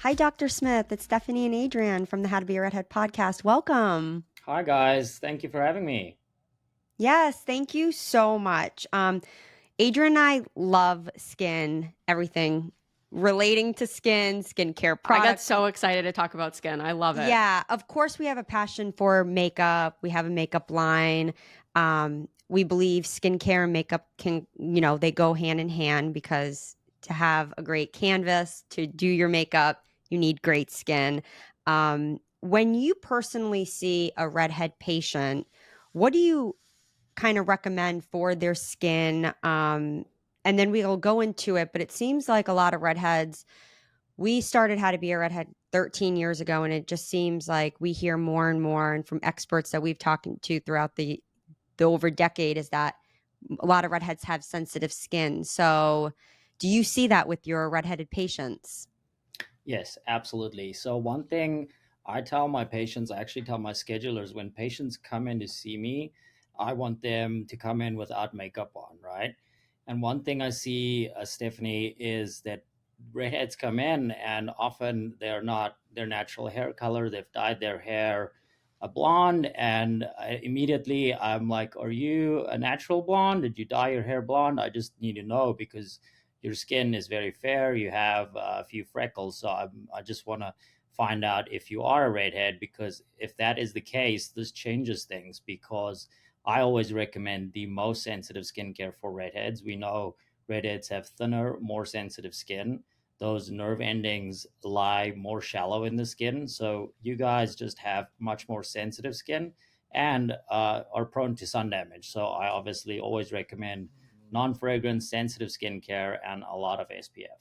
Hi, Dr. Smith. It's Stephanie and Adrian from the How to Be a Redhead podcast. Welcome. Hi guys, thank you for having me. Yes, thank you so much. Adrian and I love skin, everything relating to skin, skincare I got products. so excited to talk about skin. I love it. Yeah, of course, we have a passion for makeup. We have a makeup line. We believe skincare and makeup can, they go hand in hand because to have a great canvas, to do your makeup, you need great skin. When you personally see a redhead patient, what do you kind of recommend for their skin? And then we'll go into it, but it seems like a lot of redheads, we started How to Be a Redhead 13 years ago, and it just seems like we hear more and more, and from experts that we've talked to throughout the over decade, is that a lot of redheads have sensitive skin. So do you see that with your redheaded patients? Yes, absolutely. So one thing I tell my patients, I actually tell my schedulers when patients come in to see me, I want them to come in without makeup on, right? And one thing I see, Stephanie, is that redheads come in and often they're not their natural hair color. They've dyed their hair a blonde, and immediately I'm like, "Are you a natural blonde? Did you dye your hair blonde? I just need to know because your skin is very fair. You have a few freckles. So I just want to find out if you are a redhead, because if that is the case, this changes things. Because I always recommend the most sensitive skincare for redheads. We know redheads have thinner, more sensitive skin. Those nerve endings lie more shallow in the skin. So you guys just have much more sensitive skin and are prone to sun damage. So I obviously always recommend non-fragrance, sensitive skincare, and a lot of SPF.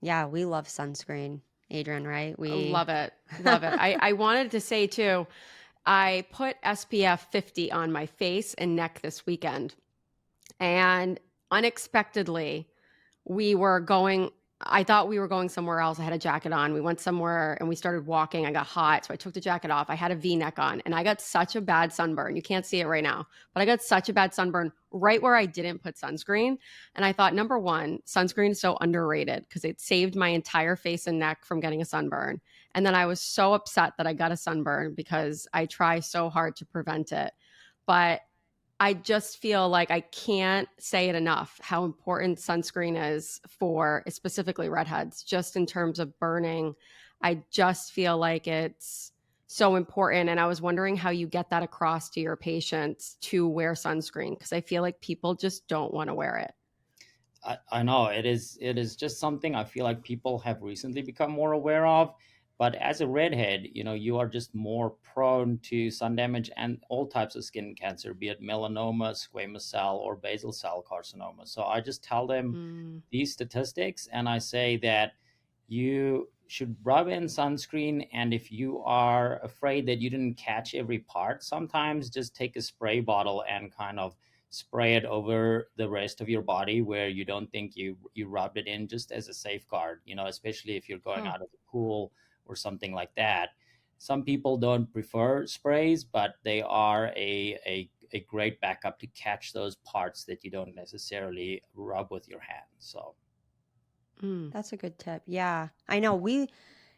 Yeah, we love sunscreen, Adrian, right? Love it. Love it. I wanted to say too, I put SPF 50 on my face and neck this weekend. And unexpectedly, we were going, I thought we were going somewhere else. I had a jacket on. We went somewhere and we started walking. I got hot. So I took the jacket off. I had a V-neck on and I got such a bad sunburn. You can't see it right now, but I got such a bad sunburn right where I didn't put sunscreen. And I thought, number one, sunscreen is so underrated because it saved my entire face and neck from getting a sunburn. And then I was so upset that I got a sunburn because I try so hard to prevent it. But I just feel like I can't say it enough how important sunscreen is for specifically redheads, just in terms of burning. I just feel like it's so important. And I was wondering how you get that across to your patients to wear sunscreen, because I feel like people just don't want to wear it. I know it is just something I feel like people have recently become more aware of. But as a redhead, you are just more prone to sun damage and all types of skin cancer, be it melanoma, squamous cell, or basal cell carcinoma. So I just tell them Mm. these statistics and I say that you should rub in sunscreen. And if you are afraid that you didn't catch every part, sometimes just take a spray bottle and kind of spray it over the rest of your body where you don't think you rubbed it in, just as a safeguard, especially if you're going Huh. out of the pool or something like that. Some people don't prefer sprays, but they are a great backup to catch those parts that you don't necessarily rub with your hands. So Mm. That's a good tip. Yeah, I know.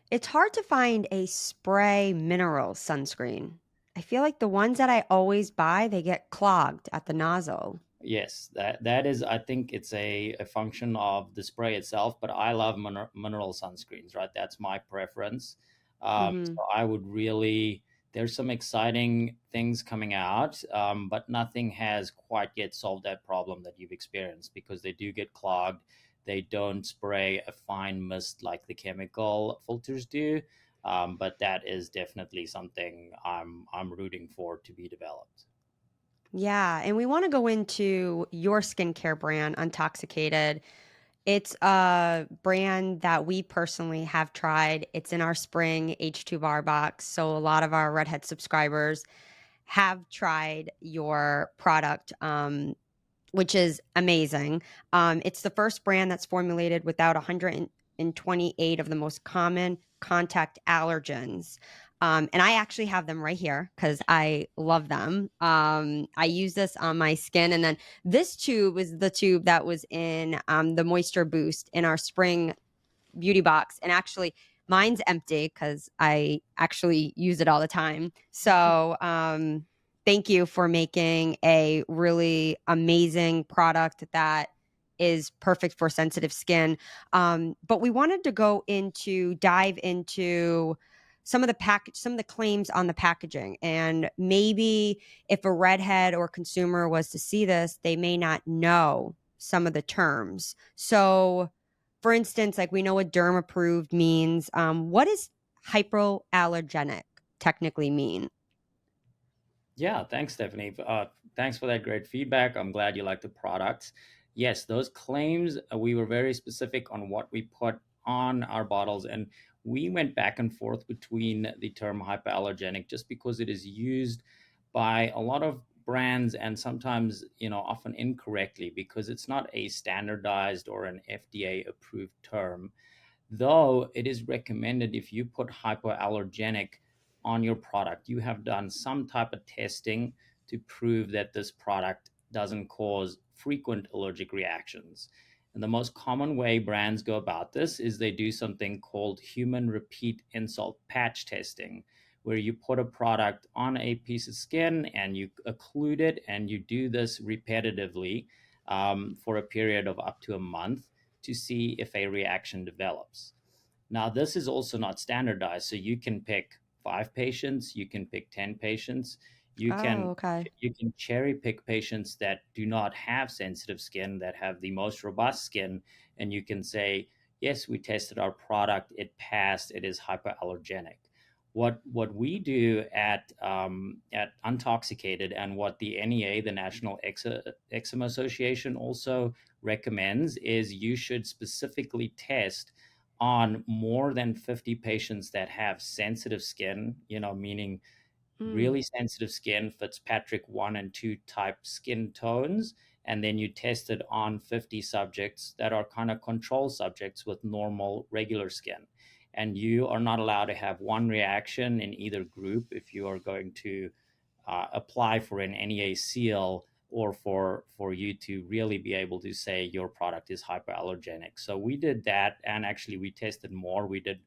It's hard to find a spray mineral sunscreen. I feel like the ones that I always buy, they get clogged at the nozzle. yes, that is, I think it's a function of the spray itself, but I love mineral sunscreens, right? That's my preference. Hmm. So I would really, there's some exciting things coming out, but nothing has quite yet solved that problem that you've experienced, because they do get clogged. They don't spray a fine mist like the chemical filters do. But that is definitely something I'm rooting for to be developed. Yeah, and we want to go into your skincare brand, Untoxicated. It's a brand that we personally have tried. It's in our spring H2 bar box. So a lot of our Redhead subscribers have tried your product, which is amazing. It's the first brand that's formulated without 128 of the most common contact allergens. And I actually have them right here because I love them. I use this on my skin. And then this tube is the tube that was in the Moisture Boost in our spring beauty box, and actually mine's empty because I actually use it all the time. So thank you for making a really amazing product that is perfect for sensitive skin. But we wanted to dive into some of the claims on the packaging, and maybe if a redhead or consumer was to see this, they may not know some of the terms. So, for instance, like we know what derm approved means. What does hypoallergenic technically mean? Yeah, thanks, Stephanie. Thanks for that great feedback. I'm glad you like the products. Yes, those claims, we were very specific on what we put on our bottles, and we went back and forth between the term hypoallergenic just because it is used by a lot of brands and sometimes, often incorrectly because it's not a standardized or an FDA approved term. Though it is recommended if you put hypoallergenic on your product, you have done some type of testing to prove that this product doesn't cause frequent allergic reactions. And the most common way brands go about this is they do something called human repeat insult patch testing, where you put a product on a piece of skin and you occlude it, and you do this repetitively for a period of up to a month to see if a reaction develops. Now, this is also not standardized, so you can pick 5 patients, you can pick 10 patients, you Oh, can okay. you can cherry pick patients that do not have sensitive skin, that have the most robust skin, and you can say, yes, we tested our product, it passed, it is hypoallergenic. What we do at Untoxicated, and what the NEA, the National Eczema Association, also recommends, is you should specifically test on more than 50 patients that have sensitive skin, meaning Mm. really sensitive skin, Fitzpatrick 1 and 2 type skin tones. And then you test it on 50 subjects that are kind of control subjects with normal, regular skin. And you are not allowed to have one reaction in either group if you are going to apply for an NEA seal, or for you to really be able to say your product is hypoallergenic. So we did that, and actually we tested more. We did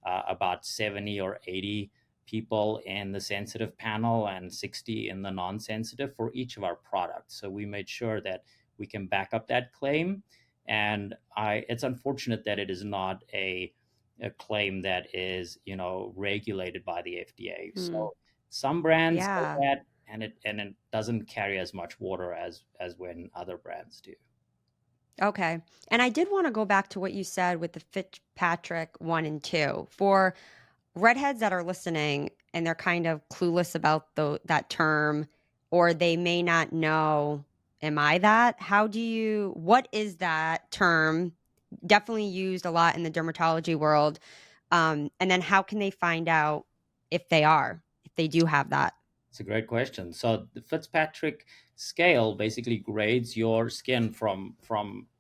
about 70 or 80 people in the sensitive panel and 60 in the non-sensitive for each of our products. So we made sure that we can back up that claim. And it's unfortunate that it is not a claim that is, regulated by the FDA. Mm. So some brands say Yeah. that, and it doesn't carry as much water as when other brands do. Okay. And I did want to go back to what you said with the Fitzpatrick 1 and 2. For redheads that are listening and they're kind of clueless about that term, or they may not know, am I that? What is that term? Definitely used a lot in the dermatology world. And then how can they find out if they do have that? It's a great question. So the Fitzpatrick scale basically grades your skin from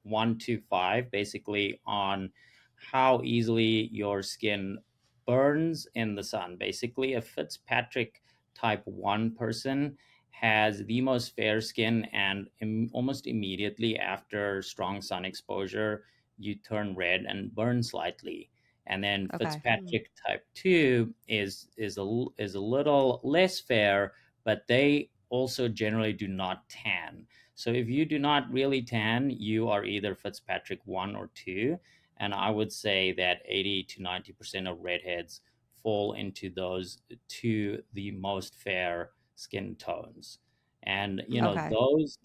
1 to 5, basically on how easily your skin burns in the sun. Basically, a Fitzpatrick type 1 person has the most fair skin, and almost immediately after strong sun exposure, you turn red and burn slightly. And then Okay. Fitzpatrick type 2 is a little less fair, but they also generally do not tan. So if you do not really tan, you are either Fitzpatrick 1 or 2. And I would say that 80 to 90% of redheads fall into those two, the most fair skin tones. And Okay.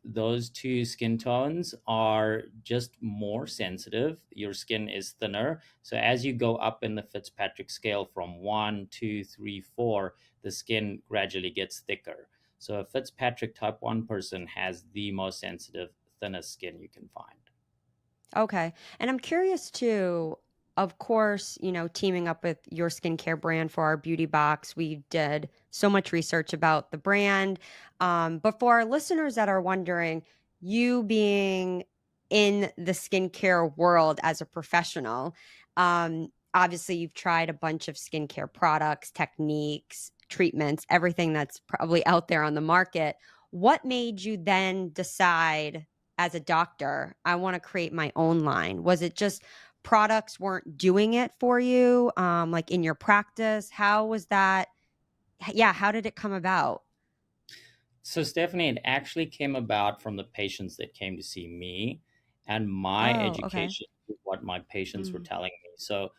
those two skin tones are just more sensitive. Your skin is thinner, so as you go up in the Fitzpatrick scale from 1, 2, 3, 4, the skin gradually gets thicker. So a Fitzpatrick type 1 person has the most sensitive, thinnest skin you can find. Okay. And I'm curious too, of course, teaming up with your skincare brand for our beauty box, we did so much research about the brand. But for our listeners that are wondering, you being in the skincare world as a professional, obviously you've tried a bunch of skincare products, techniques, treatments, everything that's probably out there on the market. What made you then decide, as a doctor, I want to create my own line? Was it just products weren't doing it for you, like in your practice? How was that? Yeah, how did it come about? So, Stephanie, it actually came about from the patients that came to see me and my Oh, okay. education, with what my patients were Mm. telling me. So,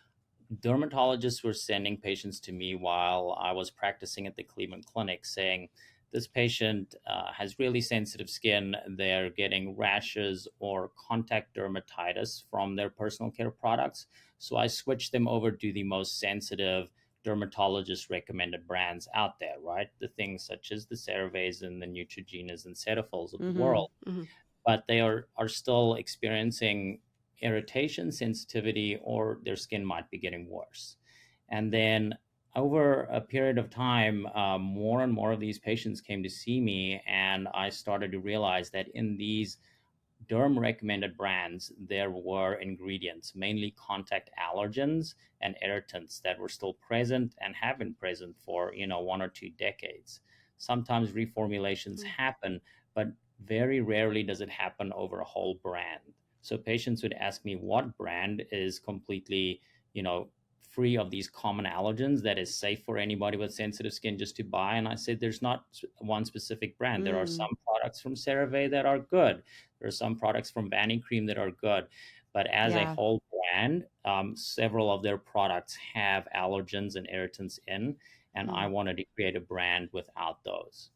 dermatologists were sending patients to me while I was practicing at the Cleveland Clinic saying, this patient has really sensitive skin. They're getting rashes or contact dermatitis from their personal care products. So I switched them over to the most sensitive dermatologist recommended brands out there, right? The things such as the CeraVes and the Neutrogenas and Cetaphils of the Mm-hmm. world, Hmm. but they are still experiencing irritation, sensitivity, or their skin might be getting worse. And then over a period of time, more and more of these patients came to see me, and I started to realize that in these derm recommended brands, there were ingredients, mainly contact allergens and irritants, that were still present and have been present for 1 or 2 decades. Sometimes reformulations happen, but very rarely does it happen over a whole brand. So patients would ask me what brand is completely, you know, free of these common allergens that is safe for anybody with sensitive skin just to buy. And I said, there's not one specific brand. There are Mm. some products from CeraVe that are good. There are some products from Vanny Cream that are good, but as a Yeah. whole brand, several of their products have allergens and irritants in, and I Mm. wanted to create a brand without those.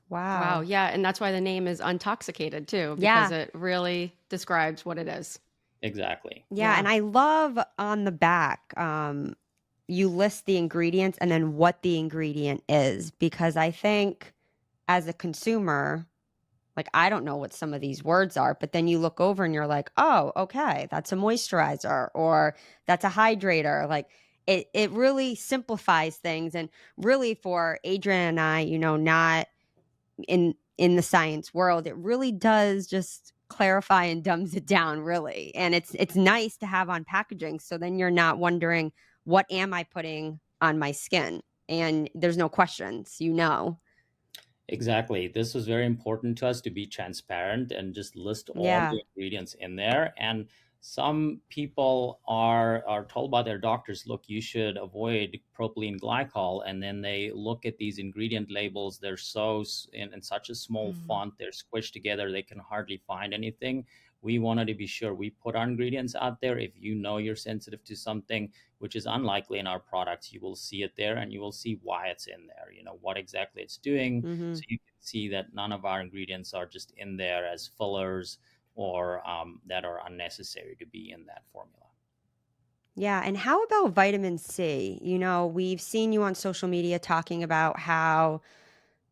Wow. Wow. Yeah. And that's why the name is Untoxicated too, because Yeah. it really describes what it is. Exactly. Yeah. Yeah. And I love on the back, you list the ingredients and then what the ingredient is, because I think as a consumer, like I don't know what some of these words are, but then you look over and you're like, oh, okay, that's a moisturizer or that's a hydrator. Like it really simplifies things. And really for Adrian and I, not in the science world, it really does just clarify and dumbs it down, really. And it's nice to have on packaging, so then you're not wondering, what am I putting on my skin? And there's no questions. Exactly. This was very important to us to be transparent and just list all Yeah. the ingredients in there. And some people are told by their doctors, look, you should avoid propylene glycol. And then they look at these ingredient labels. They're in such a small Mm. font, they're squished together, they can hardly find anything. We wanted to be sure we put our ingredients out there. If you know you're sensitive to something, which is unlikely in our products, you will see it there and you will see why it's in there, what exactly it's doing. Mm-hmm. So you can see that none of our ingredients are just in there as fillers or that are unnecessary to be in that formula. Yeah. And how about vitamin C? We've seen you on social media talking about how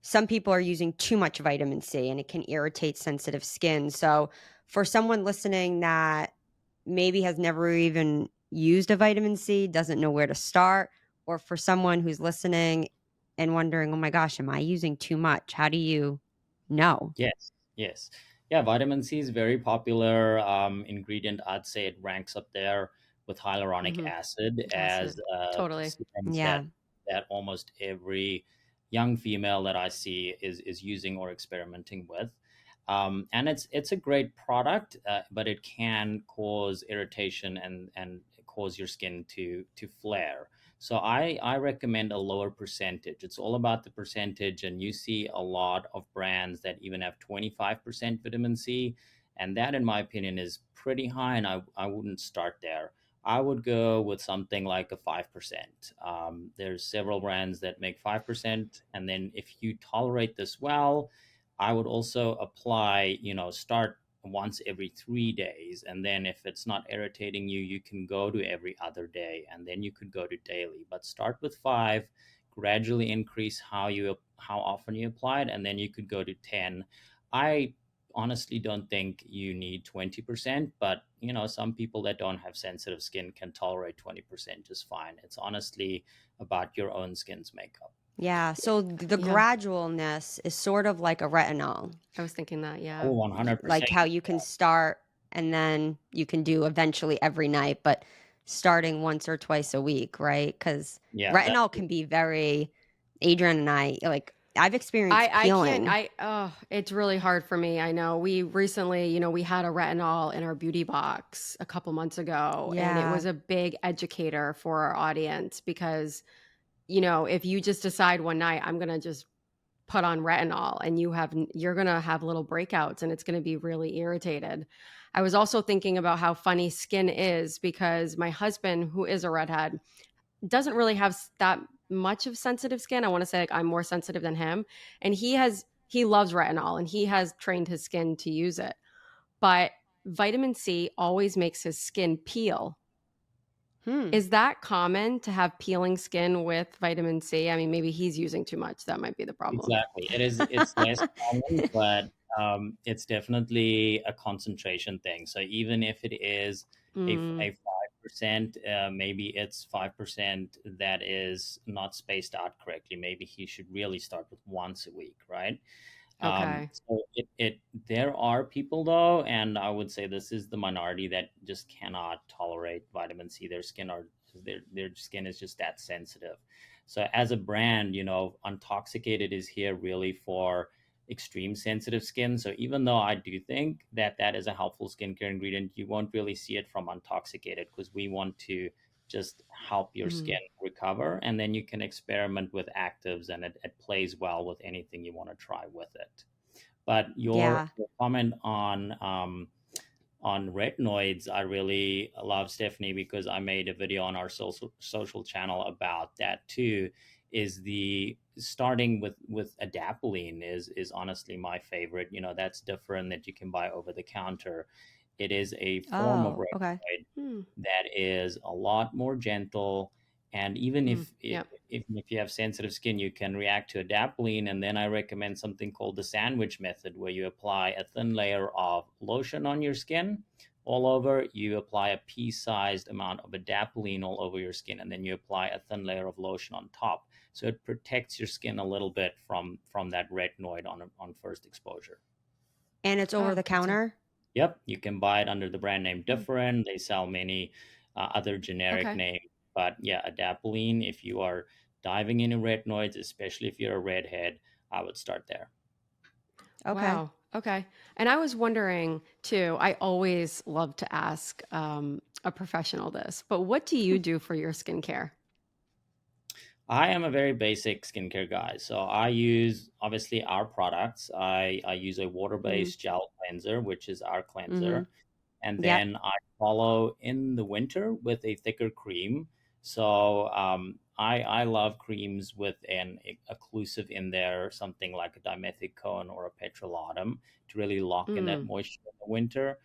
some people are using too much vitamin C and it can irritate sensitive skin. So, for someone listening that maybe has never even used a vitamin C, doesn't know where to start, or for someone who's listening and wondering, oh my gosh, am I using too much? How do you know? Yes, yes. Yeah, vitamin C is very popular ingredient. I'd say it ranks up there with hyaluronic Hmm. acid as Acid. Totally. supplements Yeah. that almost every young female that I see is using or experimenting with. And it's a great product, but it can cause irritation and cause your skin to flare. So I recommend a lower percentage. It's all about the percentage, and you see a lot of brands that even have 25% vitamin C, and that, in my opinion, is pretty high, and I wouldn't start there. I would go with something like a 5%. There's several brands that make 5%, and then if you tolerate this well, I would also apply, start once every 3 days. And then if it's not irritating you, you can go to every other day, and then you could go to daily. But start with 5, gradually increase how often you apply it, and then you could go to 10. I honestly don't think you need 20%, but some people that don't have sensitive skin can tolerate 20% just fine. It's honestly about your own skin's makeup. Yeah. So the Yeah. gradualness is sort of like a retinol, I was thinking that. Oh, Yeah. 100%. like how you can start and then you can do eventually every night, but starting once or twice a week, right? Because Yeah, that's retinol can be very, Adrian and I, like, I've experienced I peeling. can't, it's really hard for me. I know we recently, we had a retinol in our beauty box a couple months ago, and it Yeah. was a big educator for our audience because, if you just decide one night, I'm going to just put on retinol and you're going to have little breakouts and it's going to be really irritated. I was also thinking about how funny skin is because my husband, who is a redhead, doesn't really have that much of sensitive skin. I want to say like I'm more sensitive than him. And he loves retinol and he has trained his skin to use it. But vitamin C always makes his skin peel. Hmm. Is that common to have peeling skin with vitamin C? I mean, maybe he's using too much. That might be the problem. Exactly. It's less common, but it's definitely a concentration thing. So even if it is a 5%, maybe it's 5% that is not spaced out correctly. Maybe he should really start with once a week, right? Okay. So there are people though, and I would say this is the minority that just cannot tolerate vitamin C. Their skin is just that sensitive. So as a brand, Untoxicated is here really for extreme sensitive skin. So even though I do think that that is a helpful skincare ingredient, you won't really see it from Untoxicated because we want to just help your skin recover, and then you can experiment with actives, and it plays well with anything you want to try with it. But your Yeah. comment on retinoids, I really love, Stephanie, because I made a video on our social channel about that too. Is the starting with adapalene is honestly my favorite. That's different, that you can buy over the counter. It is a form of Oh, okay. retinoid that is a lot more gentle. And even Yep. if you have sensitive skin, you can react to adapalene. And then I recommend something called the sandwich method, where you apply a thin layer of lotion on your skin all over. You apply a pea-sized amount of adapalene all over your skin, and then you apply a thin layer of lotion on top. So it protects your skin a little bit from that retinoid on first exposure. And it's over Oh, the counter? Yep, you can buy it under the brand name Different. They sell many other generic okay. names, but yeah, adapalene. If you are diving into retinoids, especially if you're a redhead, I would start there. Okay. Wow. Okay. And I was wondering too, I always love to ask a professional this, but what do you do for your skincare? I am a very basic skincare guy. So I use obviously our products. I use a Mm-hmm. water-based gel cleanser, which is our Mm-hmm. cleanser. And Yep. then I follow in the winter with a thicker cream. So I love creams with an occlusive in there, something like a dimethicone or a petrolatum, to really lock in that Mm. moisture in the winter.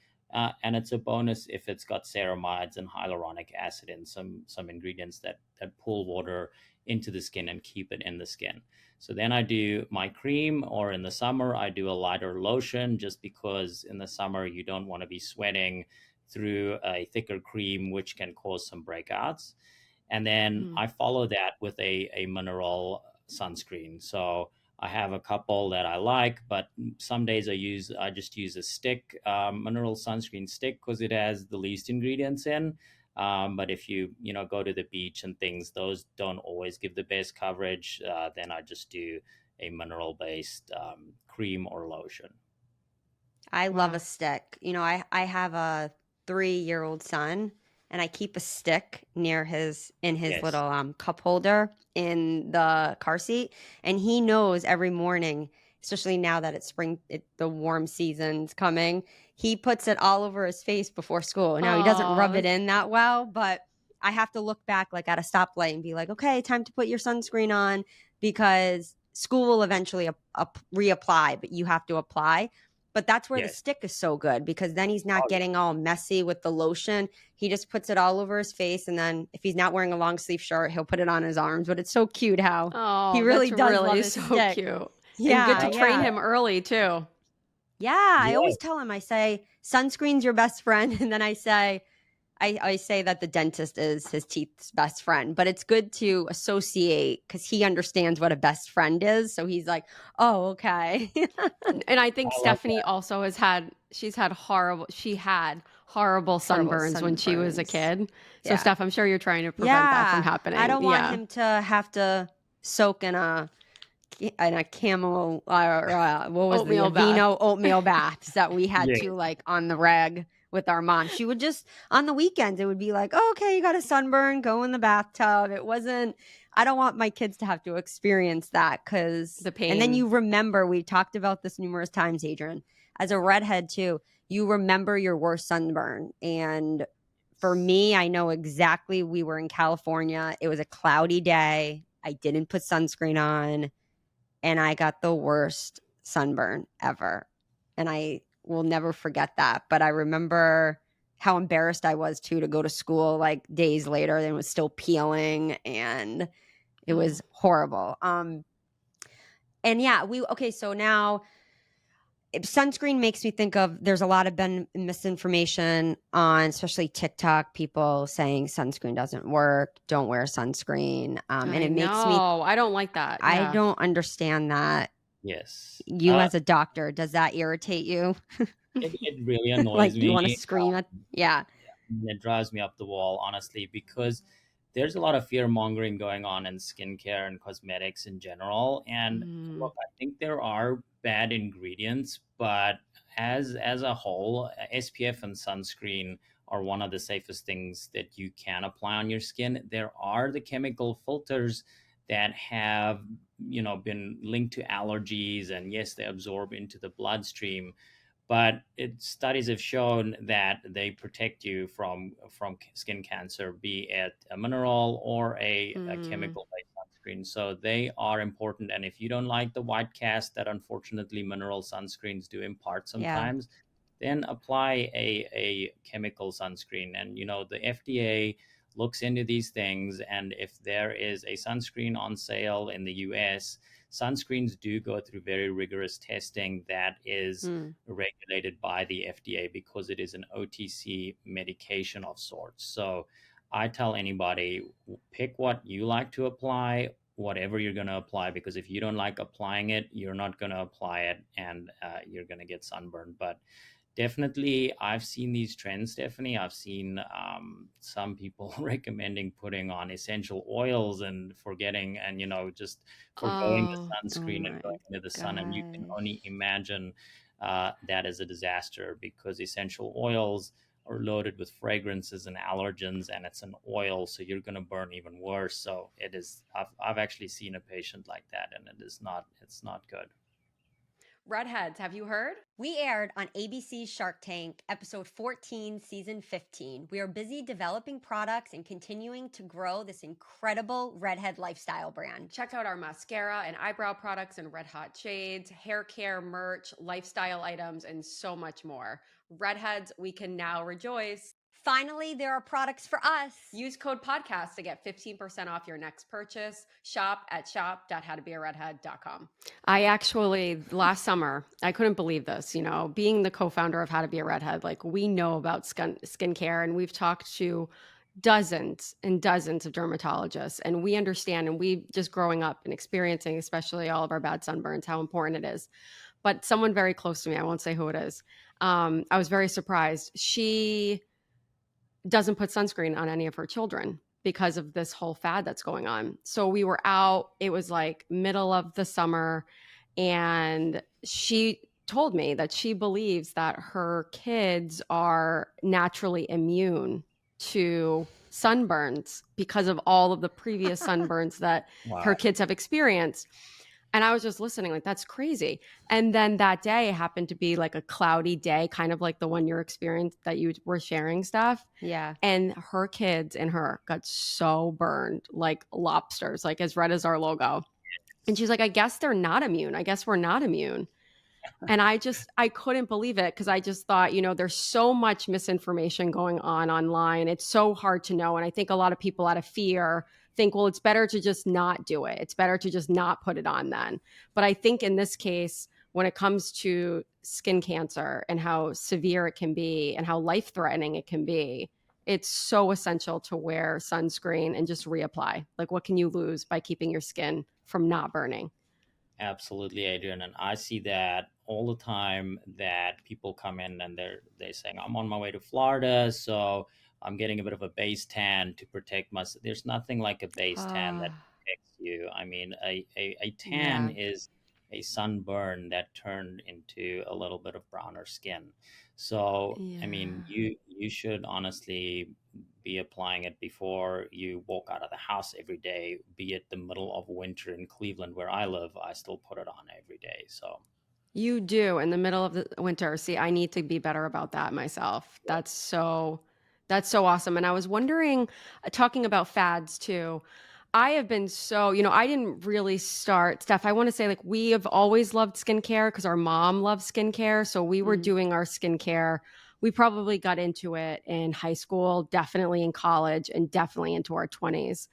And it's a bonus if it's got ceramides and hyaluronic acid and some ingredients that pull water into the skin and keep it in the skin. So then I do my cream, or in the summer, I do a lighter lotion, just because in the summer you don't want to be sweating through a thicker cream, which can cause some breakouts. And then Mm. I follow that with a mineral sunscreen. So I have a couple that I like, but some days I just use a stick, mineral sunscreen stick, because it has the least ingredients in. But if you go to the beach and things, those don't always give the best coverage. Then I just do a mineral based cream or lotion. I love a Wow. stick. I have a 3-year-old son, and I keep a stick near his Yes. little cup holder in the car seat, and he knows every morning, especially now that it's spring, the warm season's coming. He puts it all over his face before school. Now he doesn't rub Oh, it in that well, but I have to look back like at a stoplight and be like, okay, time to put your sunscreen on, because school will eventually reapply, but you have to apply. But that's where the Yes. stick is so good, because then he's not Oh, getting all messy with the lotion. He just puts it all over his face. And then if he's not wearing a long sleeve shirt, he'll put it on his arms. But it's so cute how he oh, really that's does love really his so stick. cute. And good Yeah. to train Yeah. him early too. Yeah. I yeah. always tell him, I say, sunscreen's your best friend. And then I say that the dentist is his teeth's best friend, but it's good to associate because he understands what a best friend is. So he's like, oh, okay. And I think I love Stephanie also she had horrible Horrible sunburns when she was a sunburns. kid. So Yeah. Steph, I'm sure you're trying to prevent that from Yeah. I happening. don't want Yeah. him to have to soak in a a camel what was Oatmeal the bath. Aveeno oatmeal baths that we had Yeah. to like on the reg with our mom. She would just on the weekends it would be like, oh, okay, you got a sunburn, go in the bathtub. It wasn't. I don't want my kids to have to experience that because The pain. And then you remember we talked about this numerous times, Adrian, as a redhead too. You remember your worst sunburn. And for me, I know exactly. We were in California. It was a cloudy day. I didn't put sunscreen on and I got the worst sunburn ever. And I will never forget that. But I remember how embarrassed I was too to go to school like days later and it was still peeling and it was horrible. And yeah, so now sunscreen makes me think of there's a lot of misinformation on especially TikTok, people saying sunscreen doesn't work, don't wear sunscreen. And it makes me I don't like that. I Yeah. don't understand that. Yes. You as a doctor, does that irritate you? It really annoys Like me. you want to scream at yeah. It drives me up the wall, honestly, because there's a lot of fear mongering going on in skincare and cosmetics in general. And look, I think there are bad ingredients, but as a whole, SPF and sunscreen are one of the safest things that you can apply on your skin. There are the chemical filters that have, been linked to allergies, and yes, they absorb into the bloodstream, but studies have shown that they protect you from skin cancer, be it a mineral or a chemical based sunscreen. So they are important. And if you don't like the white cast that unfortunately mineral sunscreens do impart sometimes, then apply a chemical sunscreen. And the FDA looks into these things, and if there is a sunscreen on sale in the US, sunscreens do go through very rigorous testing that is regulated by the FDA because it is an OTC medication of sorts. So I tell anybody, pick what you like to apply, whatever you're going to apply, because if you don't like applying it, you're not going to apply it, and you're going to get sunburned. But definitely, I've seen these trends, Stephanie. I've seen some people recommending putting on essential oils and forgetting, and just forgoing the sunscreen and going into the sun. And you can only imagine that is a disaster, because essential oils are loaded with fragrances and allergens, and it's an oil, so you're going to burn even worse. So it is. I've actually seen a patient like that, and it's not good. Redheads, have you heard? We aired on ABC's Shark Tank, episode 14, season 15. We are busy developing products and continuing to grow this incredible redhead lifestyle brand. Check out our mascara and eyebrow products in red hot shades, hair care, merch, lifestyle items, and so much more. Redheads, we can now rejoice. Finally, there are products for us. Use code podcast to get 15% off your next purchase. Shop at shop.howtobearedhead.com. I actually, last summer, I couldn't believe this, being the co-founder of How to Be a Redhead, like we know about skincare, and we've talked to dozens and dozens of dermatologists, and we understand, and we just growing up and experiencing, especially all of our bad sunburns, how important it is. But someone very close to me, I won't say who it is, I was very surprised. She doesn't put sunscreen on any of her children because of this whole fad that's going on. So we were out, it was like middle of the summer, and she told me that she believes that her kids are naturally immune to sunburns because of all of the previous sunburns that her kids have experienced. And I was just listening, like, that's crazy. And then that day happened to be like a cloudy day, kind of like the one you're experiencing that you were sharing stuff. Yeah. And her kids and her got so burned like lobsters, like as red as our logo. And she's like, I guess they're not immune. I guess we're not immune. And I couldn't believe it, because I just thought, there's so much misinformation going on online. It's so hard to know. And I think a lot of people out of fear think, well, it's better to just not do it. It's better to just not put it on then. But I think in this case, when it comes to skin cancer and how severe it can be and how life-threatening it can be, it's so essential to wear sunscreen and just reapply. Like, what can you lose by keeping your skin from not burning? Absolutely, Adrian. And I see that all the time, that people come in and they're saying, I'm on my way to Florida, so I'm getting a bit of a base tan to protect myself. There's nothing like a base tan that affects you. I mean, a tan Yeah. is a sunburn that turned into a little bit of browner skin. So, I mean, Yeah. you should honestly be applying it before you walk out of the house every day, be it the middle of winter in Cleveland where I live, I still put it on every day. So, You do in the middle of the winter. See, I need to be better about that myself. yeah. That's so awesome. And I was wondering, talking about fads too. I have been so, I didn't really start, Steph. I want to say like we have always loved skincare because our mom loves skincare. So we were Mm. doing our skincare. We probably got into it in high school, definitely in college, and definitely into our 20s.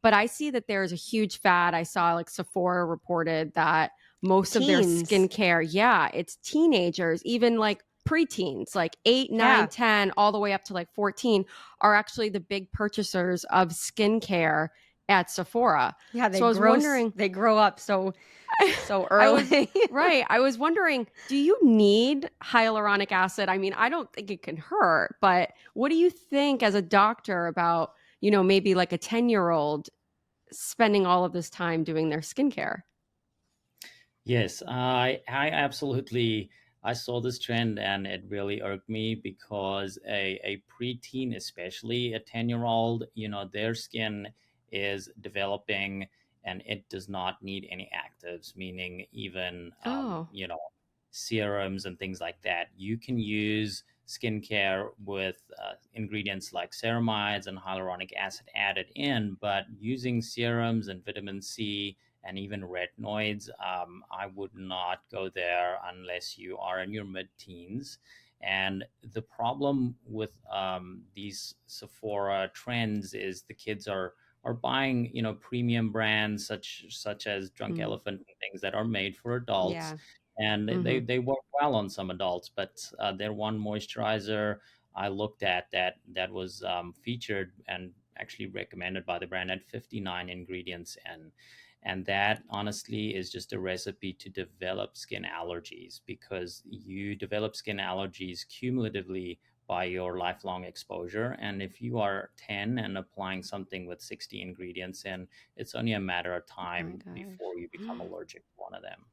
But I see that there's a huge fad. I saw like Sephora reported that most of their Teens. skincare, yeah, it's teenagers, even like preteens, like 8, 9, Yeah. 10, all the way up to like 14, are actually the big purchasers of skincare at Sephora. Yeah, So I was wondering, they grow up so I was early. right. I was wondering, do you need hyaluronic acid? I mean, I don't think it can hurt, but what do you think as a doctor about, maybe like a 10-year-old spending all of this time doing their skincare? Yes, I absolutely I saw this trend and it really irked me because a preteen, especially a 10-year-old, their skin is developing and it does not need any actives, meaning even Oh, serums and things like that. You can use skincare with ingredients like ceramides and hyaluronic acid added in, but using serums and vitamin C and even retinoids, I would not go there unless you are in your mid-teens. And the problem with these Sephora trends is the kids are buying premium brands such as Drunk mm, Elephant and things that are made for adults, Yeah. and hmm they work well on some adults. But their one moisturizer I looked at that was featured and actually recommended by the brand had 59 ingredients and that honestly is just a recipe to develop skin allergies because you develop skin allergies cumulatively by your lifelong exposure. And if you are 10 and applying something with 60 ingredients in, it's only a matter of Oh my time before you gosh. become allergic to one of them.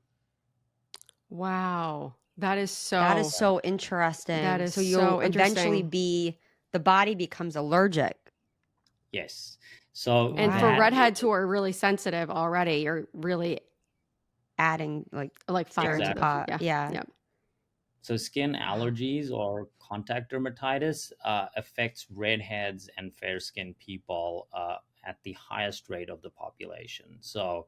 Wow. That is That is so, so that interesting. is So you'll so eventually interesting. be the body becomes allergic. Yes. So And for Wow. that redheads who are really sensitive already, you're really Adding like like fire cherry on to the, exactly. top. yeah. Yeah. Yeah. So skin Wow. allergies or contact dermatitis affects redheads and fair skinned people at the highest rate of the population. So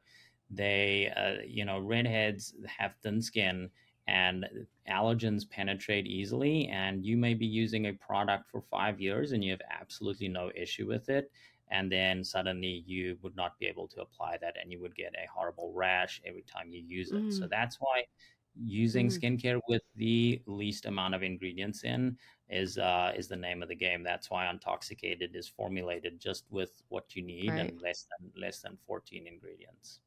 redheads have thin skin and allergens penetrate easily. And you may be using a product for 5 years and you have absolutely no issue with it. And then suddenly you would not be able to apply that and you would get a horrible rash every time you use it. So Mm, that's why using mm, skincare with the least amount of ingredients in is the name of the game. That's why Untoxicated is formulated just with what you need right. and less than 14 ingredients.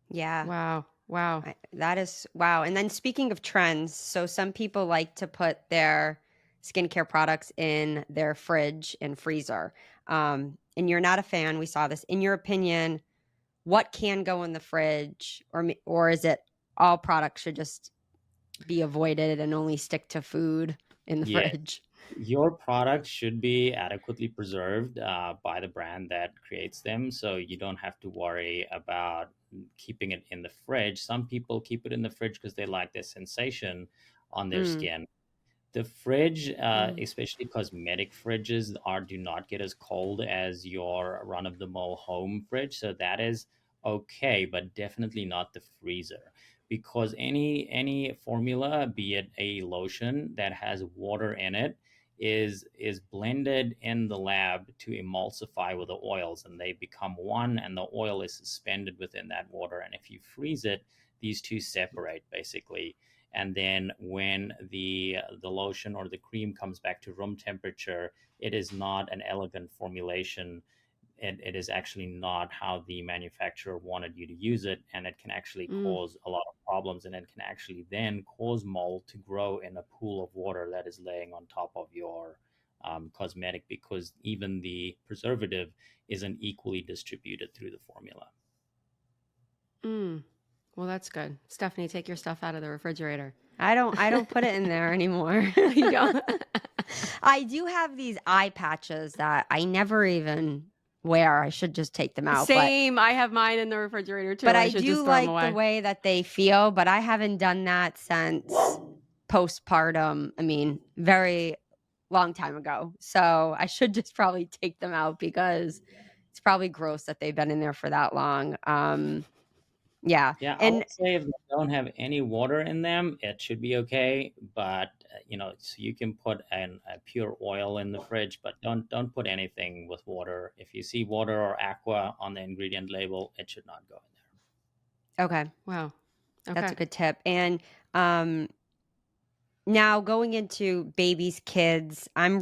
Yeah. Wow. Wow. That is wow. And then speaking of trends, so some people like to put their skincare products in their fridge and freezer. And you're not a fan. We saw this. In your opinion, what can go in the fridge, or is it all products should just be avoided and only stick to food in the Yeah, fridge? your product should be adequately preserved by the brand that creates them, so you don't have to worry about keeping it in the fridge. Some people keep it in the fridge because they like the sensation on their Mm, skin. The fridge, Mm, especially cosmetic fridges, do not get as cold as your run of the mill home fridge, so that is okay, but definitely not the freezer, because any formula, be it a lotion that has water in it, is blended in the lab to emulsify with the oils, and they become one, and the oil is suspended within that water. And if you freeze it, these two separate basically, and then when the lotion or the cream comes back to room temperature, it is not an elegant formulation. It is actually not how the manufacturer wanted you to use it, and it can actually mm. cause a lot of problems, and it can actually then cause mold to grow in a pool of water that is laying on top of your cosmetic, because even the preservative isn't equally distributed through the formula. Mm. Well, that's good. Stephanie, take your stuff out of the refrigerator. I don't put it in there anymore. You don't? I do have these eye patches that I never even wear. I should just take them out, Same. I have mine in the refrigerator too. but I I should do just throw them like the away. way that they feel, but I haven't done that since postpartum. I mean, very long time ago. So I should just probably take them out because it's probably gross that they've been in there for that long. Yeah. Yeah, I And would say if they don't have any water in them, it should be okay. But so you can put a pure oil in the fridge, but don't put anything with water. If you see water or aqua on the ingredient label, it should not go in there. okay, Wow. that's a Okay. good tip. And now going into babies, kids, I've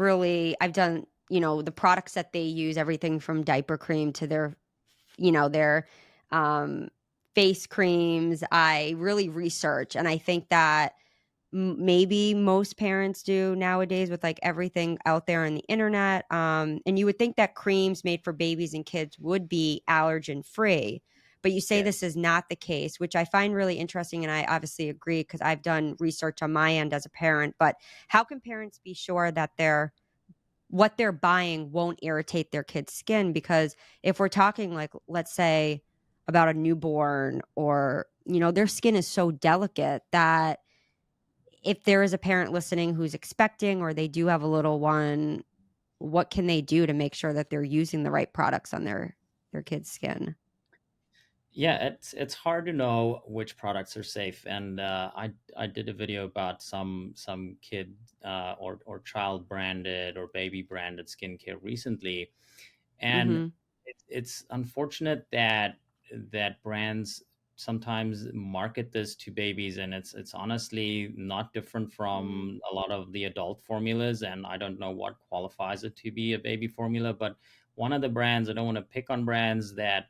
done, the products that they use, everything from diaper cream to their um, face creams. I really research, and I think that maybe most parents do nowadays with like everything out there on the internet. And you would think that creams made for babies and kids would be allergen free, but you say Yeah. this is not the case, which I find really interesting. And I obviously agree because I've done research on my end as a parent. But how can parents be sure that what they're buying won't irritate their kid's skin? Because if we're talking like, let's say about a newborn, or, their skin is so delicate that if there is a parent listening who's expecting or they do have a little one, what can they do to make sure that they're using the right products on their kid's skin? Yeah, it's hard to know which products are safe, and I did a video about some kid or child branded or baby branded skincare recently, and Mm-hmm. it's unfortunate that brands sometimes market this to babies, and it's honestly not different from a lot of the adult formulas, and I don't know what qualifies it to be a baby formula, but one of the brands, I don't want to pick on brands that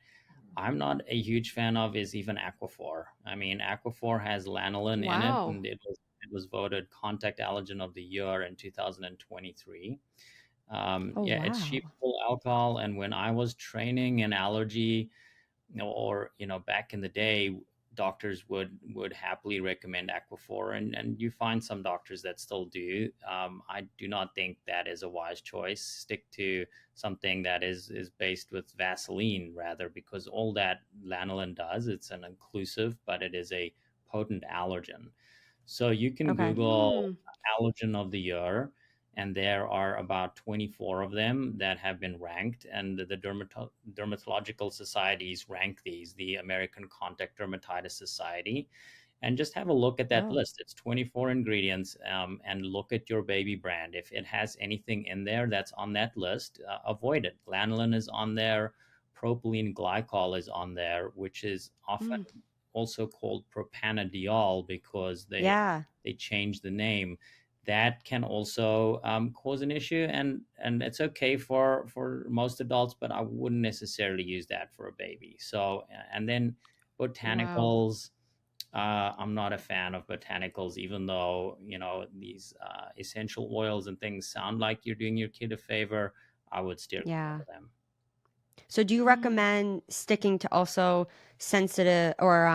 I'm not a huge fan of, is even Aquaphor. I mean, Aquaphor has lanolin in it, Wow. and it was voted Contact Allergen of the Year in 2023. Oh, Yeah, it's wow. cheap full alcohol, and when I was training in allergy, or back in the day, doctors would happily recommend Aquaphor, and you find some doctors that still do. I do not think that is a wise choice. Stick to something that is based with Vaseline rather, because all that lanolin does, it's an inclusive, but it is a potent allergen. So you can Okay. Google Mm. Allergen of the Year, and there are about 24 of them that have been ranked, and the dermatological societies rank these, the American Contact Dermatitis Society. And just have a look at that Oh, list. It's 24 ingredients, and look at your baby brand. If it has anything in there that's on that list, avoid it. Lanolin is on there, propylene glycol is on there, which is often Mm. also called propanediol because yeah. they changed the name. That can also cause an issue, and it's okay for most adults, but I wouldn't necessarily use that for a baby. So, and then Wow. botanicals. I'm not a fan of botanicals, even though these essential oils and things sound like you're doing your kid a favor. I would steer clear Yeah. of them. So do you Mm. recommend sticking to also sensitive or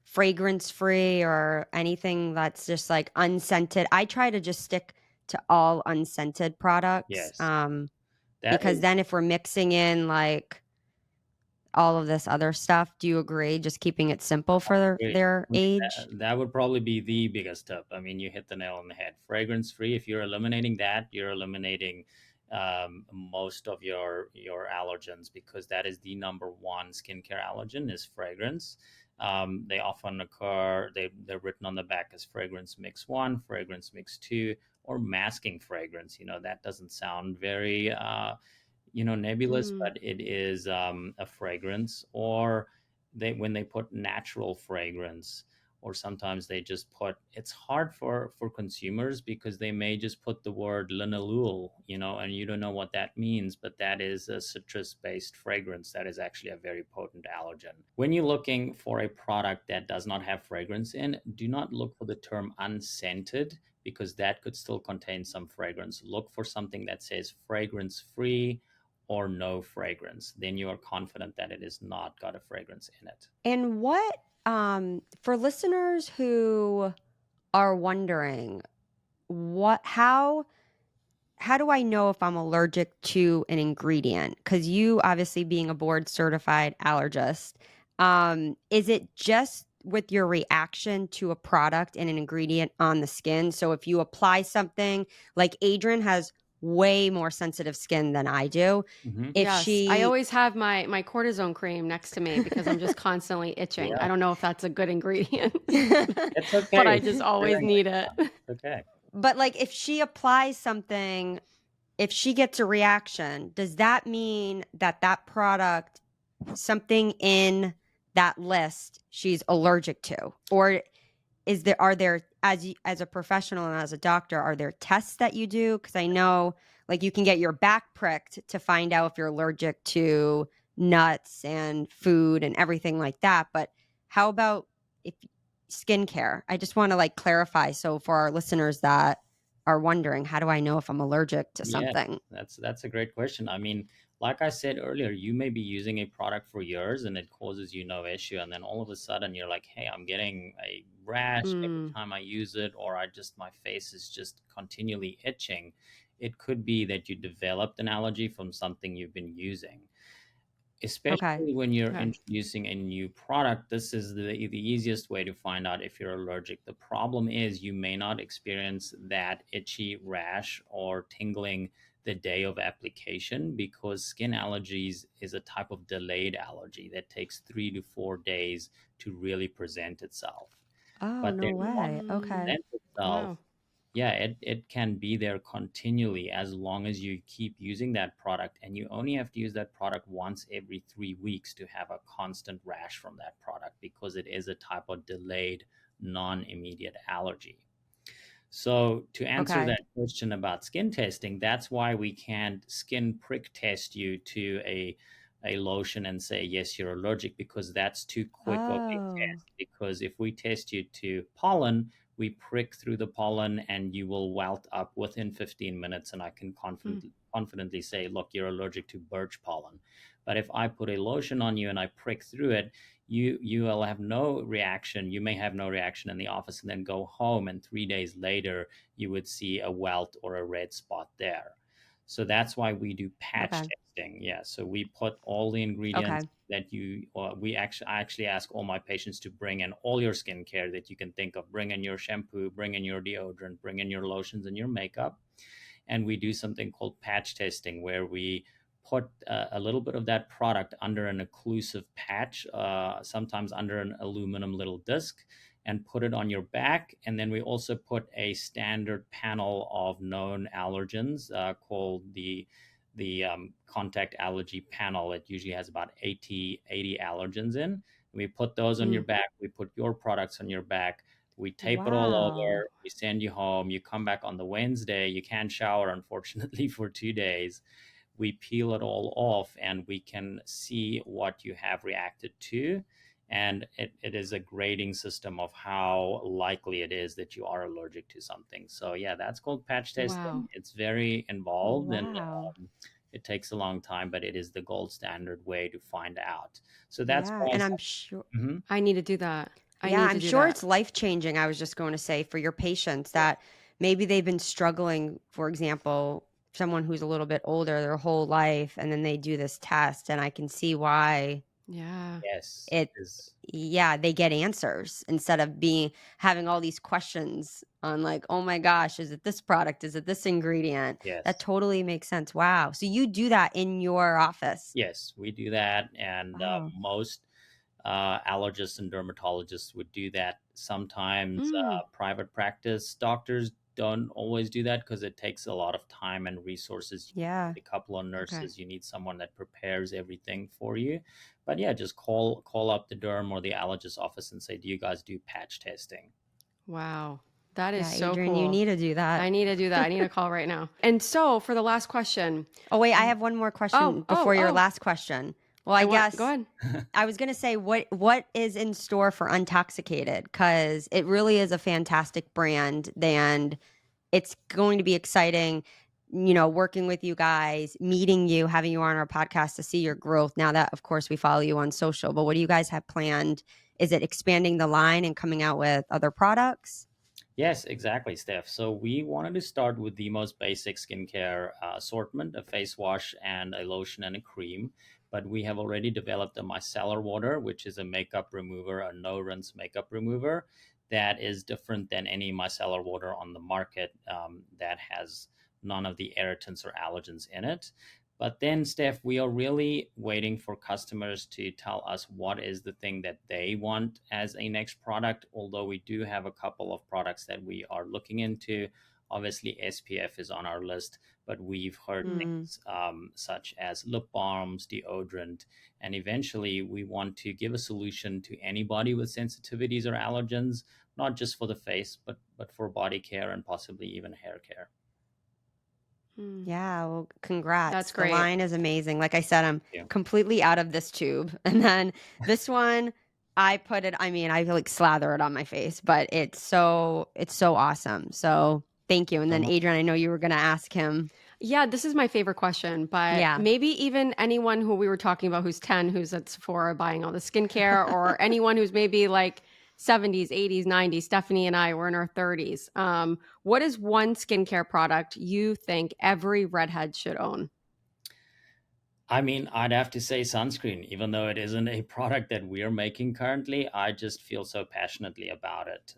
fragrance free or anything that's just like unscented? I try to just stick to all unscented products, Yes, that because is then if we're mixing in like all of this other stuff, do you agree? Just keeping it simple for great. their I mean, age? that would probably be the biggest tip. I mean, you hit the nail on the head. Fragrance free. If you're eliminating that, you're eliminating most of your allergens, because that is the number one skincare allergen is fragrance. They often occur. They're written on the back as fragrance mix 1, fragrance mix 2, or masking fragrance. That doesn't sound very nebulous, Mm. but it is a fragrance. Or when they put natural fragrance, or sometimes they just put, it's hard for consumers because they may just put the word linalool, and you don't know what that means, but that is a citrus based fragrance that is actually a very potent allergen. When you're looking for a product that does not have fragrance in, do not look for the term unscented, because that could still contain some fragrance. Look for something that says fragrance free or no fragrance. Then you are confident that it is not got a fragrance in it. And what, for listeners who are wondering, how do I know if I'm allergic to an ingredient? Because you obviously being a board certified allergist, is it just with your reaction to a product and an ingredient on the skin? So if you apply something, like Adrian has way more sensitive skin than I do. Mm-hmm. If Yes, I she, always have my cortisone cream next to me because I'm just constantly itching. I Yeah, don't know if that's a good ingredient, it's but okay. I just Keep always doing like need it. that. It's okay. but like if she applies something, if she gets a reaction, does that mean that that product, something in that list, she's allergic to? Or are there, as a professional and as a doctor, are there tests that you do? Because I know like you can get your back pricked to find out if you're allergic to nuts and food and everything like that. But how about if skincare? I just want to like clarify. So for our listeners that are wondering, how do I know if I'm allergic to Yeah, something? that's a great question. I mean, like I said earlier, you may be using a product for years and it causes you no issue, and then all of a sudden you're like, "Hey, I'm getting a rash every Mm, time I use it, or my face is just continually itching." It could be that you developed an allergy from something you've been using. Okay. Especially when you're okay. introducing a new product, this is the easiest way to find out if you're allergic. The problem is you may not experience that itchy rash or tingling the day of application, because skin allergies is a type of delayed allergy that takes 3 to 4 days to really present itself. Oh, But then no way. once it Okay. Mm, presents itself, wow. yeah, it can be there continually as long as you keep using that product, and you only have to use that product once every 3 weeks to have a constant rash from that product, because it is a type of delayed non-immediate allergy. So to answer Okay. that question about skin testing, that's why we can't skin prick test you to a lotion and say yes, you're allergic, because that's too quick of a Oh, test. Because if we test you to pollen, we prick through the pollen and you will welt up within 15 minutes, and I can Mm, confidently say, look, you're allergic to birch pollen. But if I put a lotion on you and I prick through it, you will have no reaction. You may have no reaction in the office and then go home, and 3 days later you would see a welt or a red spot there. So that's why we do patch okay. testing. Yeah, so we put all the ingredients Okay. that I actually ask all my patients to bring in all your skincare that you can think of. Bring in your shampoo, bring in your deodorant, bring in your lotions and your makeup. And we do something called patch testing, where we put a little bit of that product under an occlusive patch, sometimes under an aluminum little disc, and put it on your back. And then we also put a standard panel of known allergens, called the contact allergy panel. It usually has about 80 allergens in. We put those on your mm, back. We put your products on your back. We tape it all Wow. over. We send you home. You come back on the Wednesday. You can't shower, unfortunately, for 2 days. We peel it all off and we can see what you have reacted to. And it is a grading system of how likely it is that you are allergic to something. So, yeah, that's called patch wow. testing. It's very involved, and Wow. it takes a long time, but it is the gold standard way to find out. So that's Yeah. why. And I'm sure, Mhm. I need to do that. I yeah, need I'm to do sure that. it's life changing. I was just going to say for your patients Yeah. that maybe they've been struggling, for example, someone who's a little bit older their whole life, and then they do this test, and I can see why Yeah. Yes, it, it is. yeah, they get answers instead of having all these questions on like, oh my gosh, is it this product? Is it this ingredient? That Yes. totally makes sense. Wow. So you do that in your office. Yes, we do that, and Wow. most allergists and dermatologists would do that. Sometimes Mm, private practice doctors don't always do that because it takes a lot of time and resources. You Yeah. need a couple of okay. nurses. You need someone that prepares everything for you. But yeah, just call up the derm or the allergist office and say, "Do you guys do patch testing?" Wow. That is Yeah, so Adrian, you cool. need to do that. I need to do that. I need to call right now. And so for the last question. Oh, wait, I have one more Oh, question oh, before your oh. last question. Well, I I want go guess ahead. I was going to say what is in store for Untoxicated, cuz it really is a fantastic brand and it's going to be exciting. working with you guys, meeting you, having you on our podcast to see your growth. Now that, of course, we follow you on social, but what do you guys have planned? Is it expanding the line and coming out with other products? Yes, exactly, Steph. So we wanted to start with the most basic skincare assortment, a face wash and a lotion and a cream. But we have already developed a micellar water, which is a makeup remover, a no rinse makeup remover that is different than any micellar water on the market that has none of the irritants or allergens in it. But then, Steph, we are really waiting for customers to tell us what is the thing that they want as a next product. Although we do have a couple of products that we are looking into. Obviously, SPF is on our list, but we've heard things such as lip balms, deodorant, and eventually we want to give a solution to anybody with sensitivities or allergens, not just for the face, but for body care and possibly even hair care. Yeah, well, congrats. That's The great. line is amazing. Like I said, I'm Yeah. completely out of this tube. And then this one, I like slather it on my face, but it's so awesome. So thank you. And then Adrian, I know you were going to ask him. Yeah, this is my favorite question, but Yeah. maybe even anyone who we were talking about who's 10, who's at Sephora buying all the skincare, or anyone who's maybe like 70s, 80s, 90s. Stephanie and I were in our 30s. What is one skincare product you think every redhead should own? I mean, I'd have to say sunscreen, even though it isn't a product that we're making currently. I just feel so passionately about it.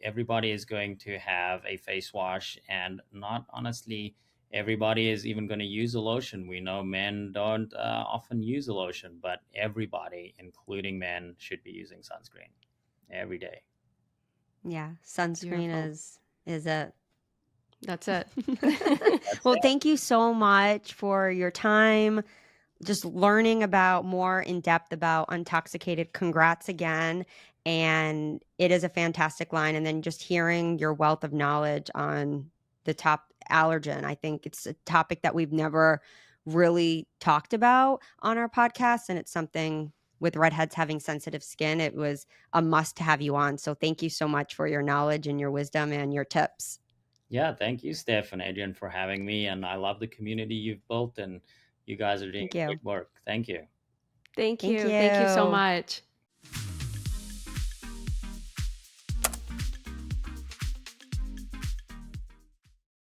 Everybody is going to have a face wash, and not honestly, everybody is even going to use a lotion. We know men don't often use a lotion, but everybody, including men, should be using sunscreen every day. Yeah, sunscreen Beautiful. is it. That's it. Well, thank you so much for your time. Just learning about more in depth about Untoxicated. Congrats again. And it is a fantastic line. And then just hearing your wealth of knowledge on the top allergen. I think it's a topic that we've never really talked about on our podcast. And it's something with redheads having sensitive skin, it was a must to have you on. So thank you so much for your knowledge and your wisdom and your tips. Yeah, thank you, Steph and Adrian, for having me. And I love the community you've built, and you guys are doing Thank you. great work. Thank you. Thank Thank you. Thank you so you. much.